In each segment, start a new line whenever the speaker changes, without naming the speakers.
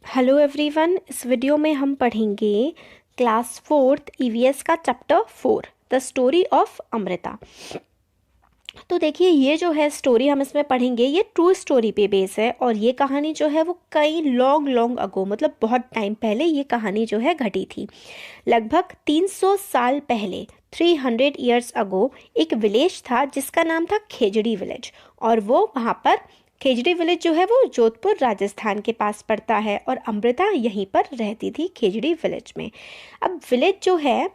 Hello everyone, इस video में हम पढ़ेंगे क्लास फोर्थ ईवीएस का chapter 4 the story of Amrita. तो देखिए, ये जो है स्टोरी हम इसमें पढ़ेंगे, ये ट्रू स्टोरी पे बेस है और ये कहानी जो है वो कई लॉन्ग लॉन्ग अगो, मतलब बहुत टाइम पहले ये कहानी जो है घटी थी। लगभग 300 साल पहले, 300 ईयर्स अगो, एक विलेज था जिसका नाम था खेजड़ी विलेज। और वो वहाँ पर खेजड़ी विलेज जो है वो जोधपुर राजस्थान के पास पड़ता है और अमृता यहीं पर रहती थी खेजड़ी विलेज में। अब विलेज जो है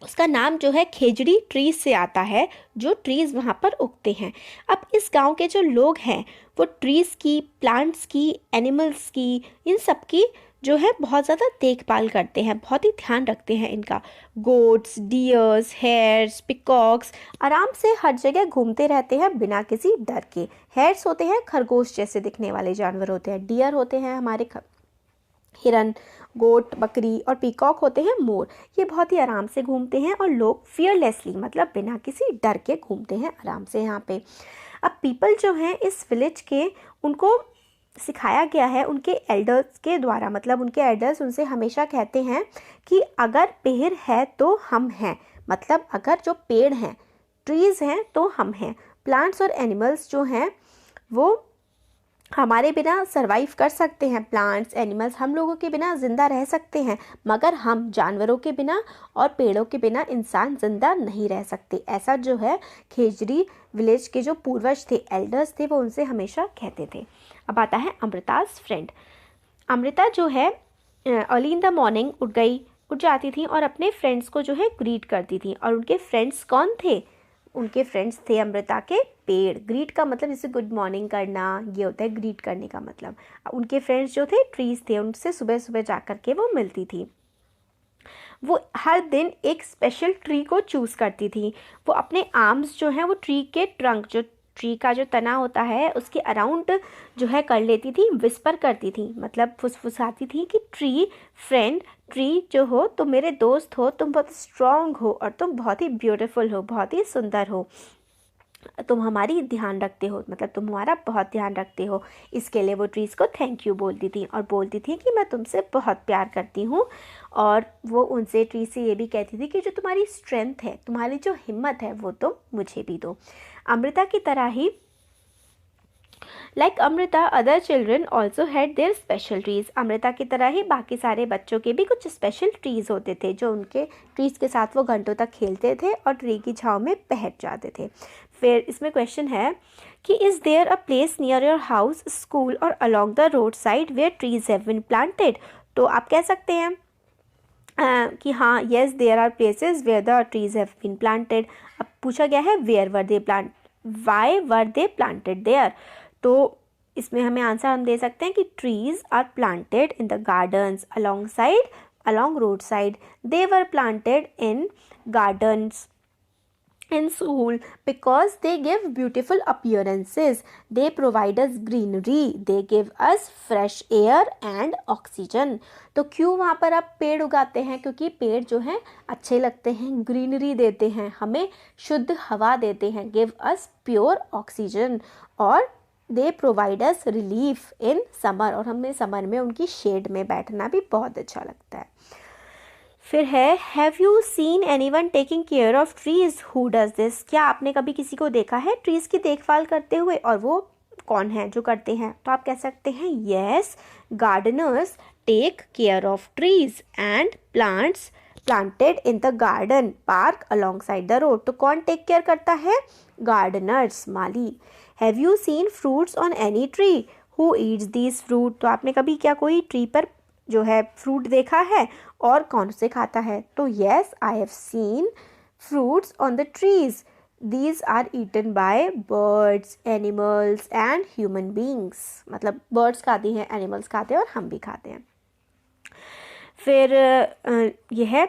उसका नाम जो है खेजड़ी ट्रीज से आता है, जो ट्रीज वहाँ पर उगते हैं। अब इस गांव के जो लोग हैं वो ट्रीज की, प्लांट्स की, एनिमल्स की, इन सब की जो है बहुत ज़्यादा देखभाल करते हैं, बहुत ही ध्यान रखते हैं इनका। गोट्स, डियर्स, हेयर्स, पिकॉक्स आराम से हर जगह घूमते रहते हैं बिना किसी डर के। हेयर्स होते हैं खरगोश जैसे दिखने वाले जानवर होते हैं, डियर होते हैं हमारे हिरन, गोट, बकरी, और पीकॉक होते हैं मोर। ये बहुत ही आराम से घूमते हैं और लोग फियरलेसली, मतलब बिना किसी डर के घूमते हैं आराम से यहाँ पे। अब पीपल जो हैं इस विलेज के, उनको सिखाया गया है उनके एल्डर्स के द्वारा, मतलब उनके एल्डर्स उनसे हमेशा कहते हैं कि अगर पेड़ है तो हम हैं, मतलब अगर जो पेड़ हैं, ट्रीज हैं, तो हम हैं। प्लांट्स और एनिमल्स जो हैं वो हमारे बिना सरवाइव कर सकते हैं। प्लांट्स, एनिमल्स हम लोगों के बिना जिंदा रह सकते हैं, मगर हम जानवरों के बिना और पेड़ों के बिना इंसान जिंदा नहीं रह सकते। ऐसा जो है खेजड़ी विलेज के जो पूर्वज थे, एल्डर्स थे, वो उनसे हमेशा कहते थे। अब आता है अमृता's फ्रेंड। अमृता जो है अर्ली इन द मॉर्निंग उठ जाती थी और अपने फ्रेंड्स को जो है ग्रीट करती थी। और उनके फ्रेंड्स कौन थे? उनके फ्रेंड्स थे अमृता के पेड़। ग्रीट का मतलब जैसे गुड मॉर्निंग करना, ये होता है ग्रीट करने का मतलब। उनके फ्रेंड्स जो थे ट्रीज थे, उनसे सुबह सुबह जा कर के वो मिलती थी। वो हर दिन एक स्पेशल ट्री को चूज़ करती थी। वो अपने आर्म्स जो हैं वो ट्री के ट्रंक, जो ट्री का जो तना होता है उसके अराउंड जो है कर लेती थी, विस्पर करती थी, मतलब फुसफुसाती थी कि ट्री फ्रेंड, ट्री जो हो तुम मेरे दोस्त हो, तुम बहुत स्ट्रांग हो और तुम बहुत ही ब्यूटीफुल हो, बहुत ही सुंदर हो, तुम हमारी ध्यान रखते हो, मतलब तुम हमारा बहुत ध्यान रखते हो। इसके लिए वो ट्रीज़ को थैंक यू बोलती थी और बोलती थी कि मैं तुमसे बहुत प्यार करती हूँ। और वो उनसे, ट्री से, ये भी कहती थी कि जो तुम्हारी स्ट्रेंथ है, तुम्हारी जो हिम्मत है, वो तुम मुझे भी दो। अमृता की तरह ही, like Amrita, other children also had their special trees. Amrita की तरह ही बाकी सारे बच्चों के भी कुछ स्पेशल ट्रीज होते थे, जो उनके ट्रीज के साथ वो घंटों तक खेलते थे और ट्री की छाँव में बैठ जाते थे। फिर इसमें क्वेश्चन है कि is there a place near your house, school और along the road side where trees have been planted? तो आप कह सकते हैं कि हाँ, yes there are places where the trees have been planted. अब पूछा गया है where were they plant, why were they planted there. तो इसमें हमें आंसर हम दे सकते हैं कि trees are planted in the gardens along side, along road side. They were planted in gardens, in school, because they give beautiful appearances, they provide us greenery, they give us fresh air and oxygen। तो क्यों वहाँ पर आप पेड़ उगाते हैं? क्योंकि पेड़ जो हैं अच्छे लगते हैं, ग्रीनरी देते हैं, हमें शुद्ध हवा देते हैं, give us pure oxygen, और they provide us relief in summer, और हमें समर में उनकी शेड में बैठना भी बहुत अच्छा लगता है। फिर है, have you scene anyone taking care of trees, who does this? क्या आपने कभी किसी को देखा है ट्रीज की देखभाल करते हुए, और वो कौन है जो करते हैं? तो आप कह सकते हैं yes, gardeners take care of trees and plants planted in the garden park along side the road. तो कौन टेक केयर करता है? गार्डनर्स, माली। Have you seen fruits on any tree, who eats these fruit? तो आपने कभी क्या कोई ट्री पर जो है फ्रूट देखा है, और कौन से खाता है? तो yes, I have seen fruits on the trees, these are eaten by birds, animals and human beings. मतलब बर्ड्स खाते हैं, एनिमल्स खाते हैं और हम भी खाते हैं। फिर यह है,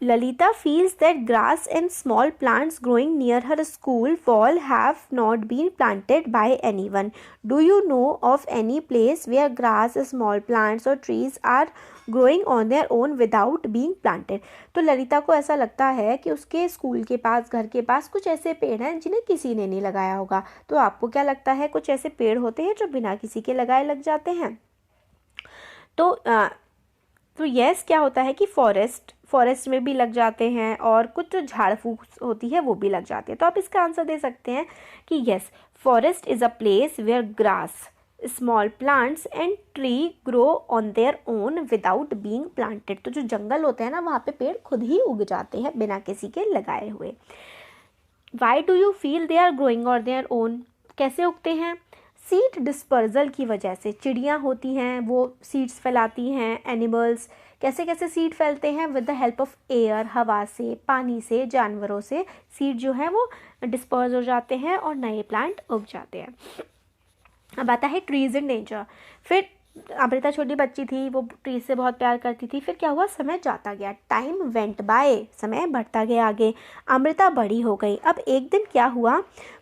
Lalita feels that grass and small plants growing near her school wall have not been planted by anyone. Do you know of any place where grass, small plants or trees are growing on their own without being planted? तो ललिता को ऐसा लगता है कि उसके school के पास, घर के पास कुछ ऐसे पेड़ हैं जिन्हें किसी ने नहीं लगाया होगा। तो आपको क्या लगता है, कुछ ऐसे पेड़ होते हैं जो बिना किसी के लगाए लग जाते हैं? तो यस क्या होता है कि फॉरेस्ट में भी लग जाते हैं और कुछ जो झाड़ फूक होती है वो भी लग जाती है। तो आप इसका आंसर दे सकते हैं कि yes, forest is a place where grass, small plants and tree grow on their own without being planted. तो जो जंगल होते हैं ना, वहाँ पे पेड़ खुद ही उग जाते हैं बिना किसी के लगाए हुए। Why do you feel they are growing on their own? कैसे उगते हैं? सीड डिस्पर्जल की वजह से। चिड़ियाँ होती हैं, वो सीड्स फैलाती हैं। एनिमल्स कैसे कैसे सीड फैलते हैं? With the help of air, हवा से, पानी से, जानवरों से सीड जो है वो डिस्पर्ज हो जाते हैं और नए प्लांट उग जाते हैं। अब आता है ट्रीज इन डेंजर। फिर अमृता छोटी बच्ची थी, वो ट्री से बहुत प्यार करती थी। फिर क्या हुआ? समय जाता गया, टाइम वेंट बाय, समय बढ़ता गया आगे। अमृता बड़ी हो गई। अब एक दिन क्या हुआ,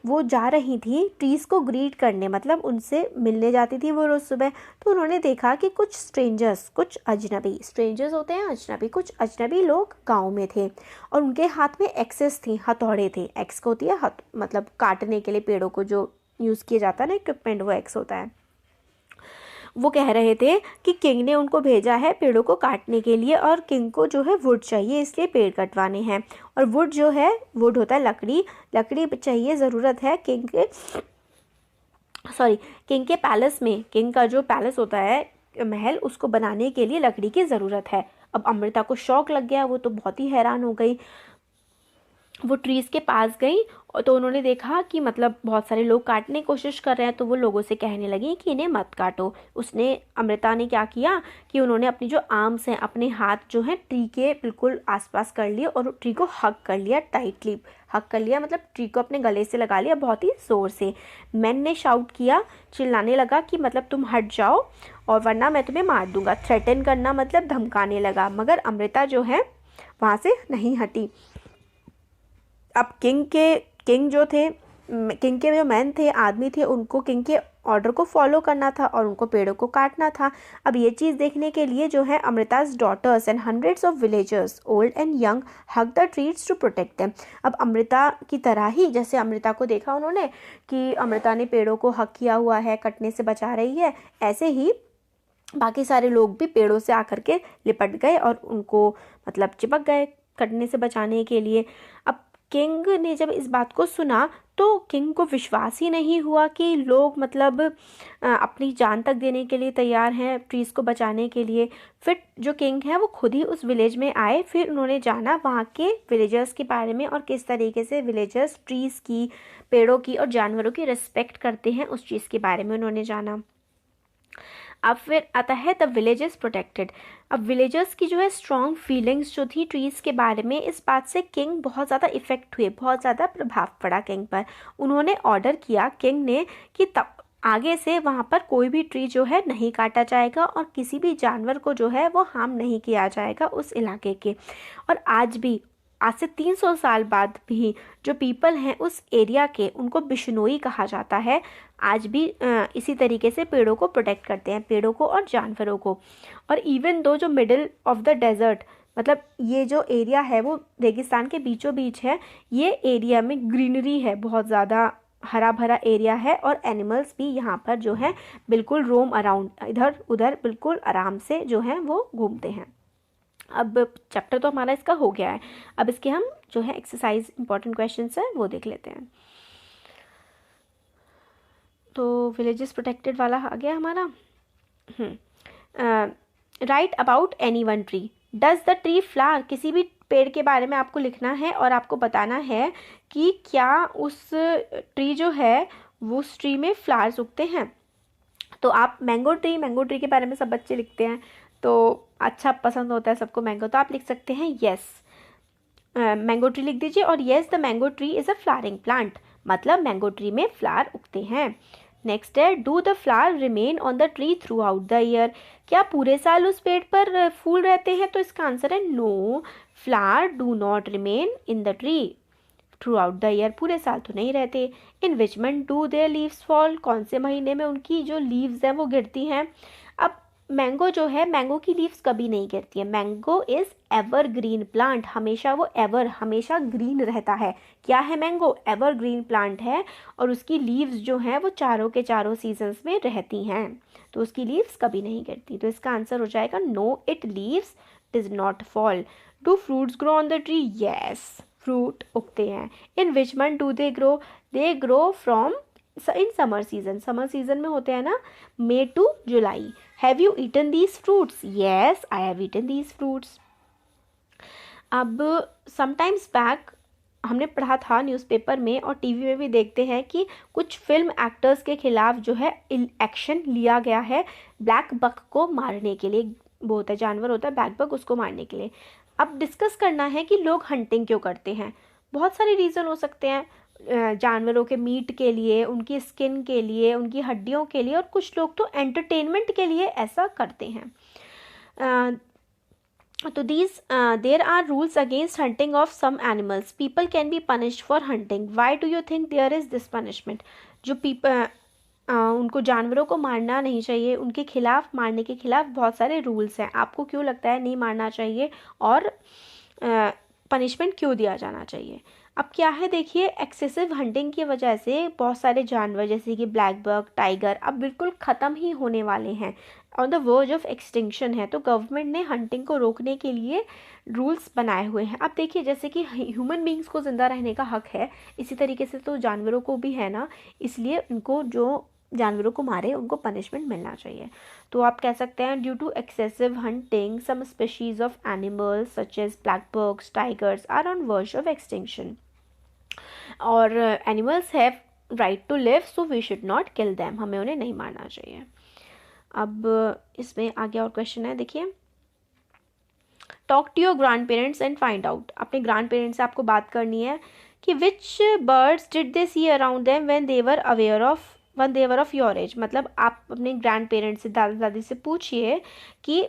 वो जा रही थी ट्रीज़ को ग्रीट करने, मतलब उनसे मिलने जाती थी वो रोज़ सुबह। तो उन्होंने देखा कि कुछ स्ट्रेंजर्स, कुछ अजनबी, स्ट्रेंजर्स होते हैं अजनबी, कुछ अजनबी लोग गाँव में थे और उनके हाथ में एक्सेस थी, हथौड़े थे। एक्स को होती है मतलब काटने के लिए पेड़ों को जो यूज़ किया जाता है ना इक्विपमेंट, वो एक्स होता है। वो कह रहे थे कि किंग ने उनको भेजा है पेड़ों को काटने के लिए और किंग को जो है वुड चाहिए, इसलिए पेड़ कटवाने हैं। और वुड जो है, वुड होता है लकड़ी, लकड़ी चाहिए, ज़रूरत है किंग के पैलेस में। किंग का जो पैलेस होता है, महल, उसको बनाने के लिए लकड़ी की ज़रूरत है। अब अमृता को शौक लग गया, वो तो बहुत ही हैरान हो गई। वो ट्रीज़ के पास गई तो उन्होंने देखा कि मतलब बहुत सारे लोग काटने की कोशिश कर रहे हैं, तो वो लोगों से कहने लगी कि इन्हें मत काटो। अमृता ने क्या किया कि उन्होंने अपनी जो आर्म्स हैं, अपने हाथ जो हैं ट्री के बिल्कुल आसपास कर लिए और ट्री को हग कर लिया, टाइटली हग कर लिया, मतलब ट्री को अपने गले से लगा लिया बहुत ही ज़ोर से। मैन ने शाउट किया, चिल्लाने लगा कि मतलब तुम हट जाओ और वरना मैं तुम्हें मार दूंगा। थ्रेटन करना मतलब धमकाने लगा, मगर अमृता जो है वहाँ से नहीं हटी। अब किंग के जो मैन थे, आदमी थे, उनको किंग के ऑर्डर को फॉलो करना था और उनको पेड़ों को काटना था। अब ये चीज़ देखने के लिए जो है Amrita's daughters and hundreds of villagers old and young hug the trees to protect them. अब अमृता की तरह ही, जैसे अमृता को देखा उन्होंने कि अमृता ने पेड़ों को हग किया हुआ है, कटने से बचा रही है, ऐसे ही बाकी सारे लोग भी पेड़ों से आकर के लिपट गए और उनको मतलब चिपक गए कटने से बचाने के लिए। अब किंग ने जब इस बात को सुना तो किंग को विश्वास ही नहीं हुआ कि लोग मतलब अपनी जान तक देने के लिए तैयार हैं ट्रीज़ को बचाने के लिए। फिर जो किंग है वो खुद ही उस विलेज में आए, फिर उन्होंने जाना वहाँ के विलेजर्स के बारे में और किस तरीके से विलेजर्स ट्रीज़ की, पेड़ों की और जानवरों की रिस्पेक्ट करते हैं, उस चीज़ के बारे में उन्होंने जाना। अब फिर आता है द विलेजेस प्रोटेक्टेड। अब विलेजर्स की जो है स्ट्रॉन्ग फीलिंग्स जो थी ट्रीज़ के बारे में, इस बात से किंग बहुत ज़्यादा इफ़ेक्ट हुए, बहुत ज़्यादा प्रभाव पड़ा किंग पर। उन्होंने ऑर्डर किया किंग ने कि तब आगे से वहाँ पर कोई भी ट्री जो है नहीं काटा जाएगा और किसी भी जानवर को जो है वो हार्म नहीं किया जाएगा उस इलाके के। और आज से 300 साल बाद भी जो पीपल हैं उस एरिया के, उनको बिश्नोई कहा जाता है, आज भी इसी तरीके से पेड़ों को प्रोटेक्ट करते हैं, पेड़ों को और जानवरों को। और इवन दो जो मिडिल ऑफ द डेजर्ट, मतलब ये जो एरिया है वो रेगिस्तान के बीचों बीच है, ये एरिया में ग्रीनरी है, बहुत ज़्यादा हरा भरा एरिया है और एनिमल्स भी यहाँ पर जो है बिल्कुल रोम अराउंड, इधर उधर बिल्कुल आराम से जो है वो घूमते हैं। अब चैप्टर तो हमारा इसका हो गया है, अब इसके हम जो है एक्सरसाइज इंपॉर्टेंट क्वेश्चंस है वो देख लेते हैं। तो विलेजेस प्रोटेक्टेड वाला आ गया हमारा। Right about any one tree, does the tree flower, किसी भी पेड़ के बारे में आपको लिखना है और आपको बताना है कि क्या उस ट्री जो है वो उस ट्री में फ्लावर्स उगते हैं। तो आप मैंगो ट्री के बारे में सब बच्चे लिखते हैं, तो अच्छा पसंद होता है सबको मैंगो, तो आप लिख सकते हैं येस, मैंगो ट्री लिख दीजिए। और yes the mango tree is a flowering plant, मतलब मैंगो ट्री में फ्लावर उगते हैं। नेक्स्ट है do the flower remain on the tree throughout the year, क्या पूरे साल उस पेड़ पर फूल रहते हैं? तो इसका आंसर है no, flower do not remain in the tree throughout the year, पूरे साल तो नहीं रहते। In which month do their leaves fall, कौन से महीने में उनकी जो लीव्स हैं वो गिरती हैं? अब मैंगो जो है, मैंगो की लीव्स कभी नहीं गिरती है। Mango is ever green plant, हमेशा वो हमेशा ग्रीन रहता है। क्या है मैंगो? एवर ग्रीन प्लांट है, और उसकी लीव्स जो हैं वो चारों के चारों सीजन्स में रहती हैं, तो उसकी लीव्स कभी नहीं गिरती। तो इसका आंसर हो जाएगा no, it leaves does not fall. Do fruits grow on the tree? Yes, fruit उगते हैं। In which month do they grow? They grow from in summer season, summer season में होते हैं ना, May to July. Have you eaten these fruits? Yes, I have eaten these fruits. अब sometimes back हमने पढ़ा था न्यूज़पेपर में और टीवी में भी देखते हैं कि कुछ फिल्म एक्टर्स के खिलाफ जो है एक्शन लिया गया है ब्लैक बक को मारने के लिए। वो होता है, जानवर होता है ब्लैक बक, उसको मारने के लिए। अब डिस्कस करना है कि लोग हंटिंग क्यों करते हैं। बहुत सारे रीज़न हो सकते हैं, जानवरों के मीट के लिए, उनकी स्किन के लिए, उनकी हड्डियों के लिए, और कुछ लोग तो एंटरटेनमेंट के लिए ऐसा करते हैं। तो there are rules against hunting of some animals, people can be punished for hunting. Why do you think there is this punishment? जो उनको जानवरों को मारना नहीं चाहिए, उनके खिलाफ, मारने के खिलाफ बहुत सारे रूल्स हैं। आपको क्यों लगता है नहीं मारना चाहिए, और पनिशमेंट क्यों दिया जाना चाहिए? अब क्या है, देखिए, एक्सेसिव हंटिंग की वजह से बहुत सारे जानवर जैसे कि ब्लैक बक, टाइगर अब बिल्कुल ख़त्म ही होने वाले हैं, on the verge of extinction है। तो गवर्नमेंट ने हंटिंग को रोकने के लिए रूल्स बनाए हुए हैं। अब देखिए, जैसे कि ह्यूमन बींग्स को ज़िंदा रहने का हक है, इसी तरीके से तो जानवरों को भी है ना, इसलिए उनको, जो जानवरों को मारे उनको पनिशमेंट मिलना चाहिए। तो आप कह सकते हैं due to excessive hunting some species of animals such as black bucks, tigers are on verge of extinction, और animals have right to live, so we should not kill them, हमें उन्हें नहीं मारना चाहिए। अब इसमें आगे और क्वेश्चन है, देखिए, talk to your grandparents and find out. अपने ग्रैंड पेरेंट्स से आपको बात करनी है कि which birds did they see around them when they were of your age. मतलब आप अपने ग्रैंड पेरेंट्स से, दादा दादी से पूछिए कि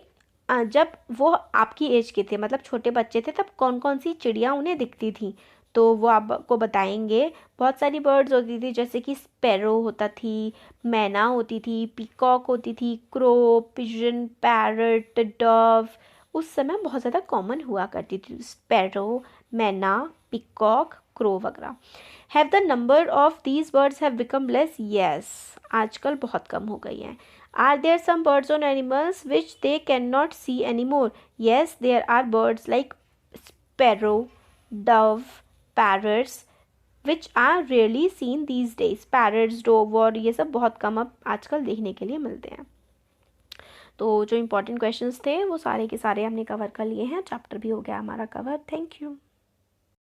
जब वो आपकी एज के थे, मतलब छोटे बच्चे थे, तब कौन कौन सी चिड़िया उन्हें दिखती थी। तो वो आपको बताएंगे। बहुत सारी बर्ड्स होती थी, जैसे कि स्पैरो होता थी, मैना होती थी, पीकॉक होती थी, क्रो, पिजन, पैरट, डव उस समय बहुत ज़्यादा कॉमन हुआ करती थी। स्पैरो, मैना, पीकॉक, क्रो वगैरह। Have the number of these birds have become less? Yes, आजकल बहुत कम हो गई हैं। Are there some birds on animals which they can not see any more? Yes, there are birds like sparrow, dove, parrots which are rarely seen these days. Parrots, dove और ये सब बहुत कम अब आजकल देखने के लिए मिलते हैं। तो जो इम्पोर्टेंट क्वेश्चंस थे वो सारे के सारे हमने कवर कर लिए हैं, चैप्टर भी हो गया हमारा कवर। Thank you.